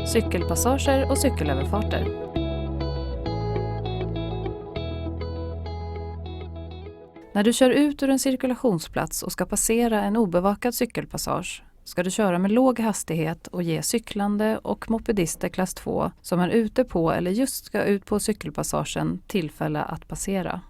cykelpassager och cykelöverfarter. När du kör ut ur en cirkulationsplats och ska passera en obevakad cykelpassage ska du köra med låg hastighet och ge cyklande och mopedister klass 2 som är ute på eller just ska ut på cykelpassagen tillfälle att passera.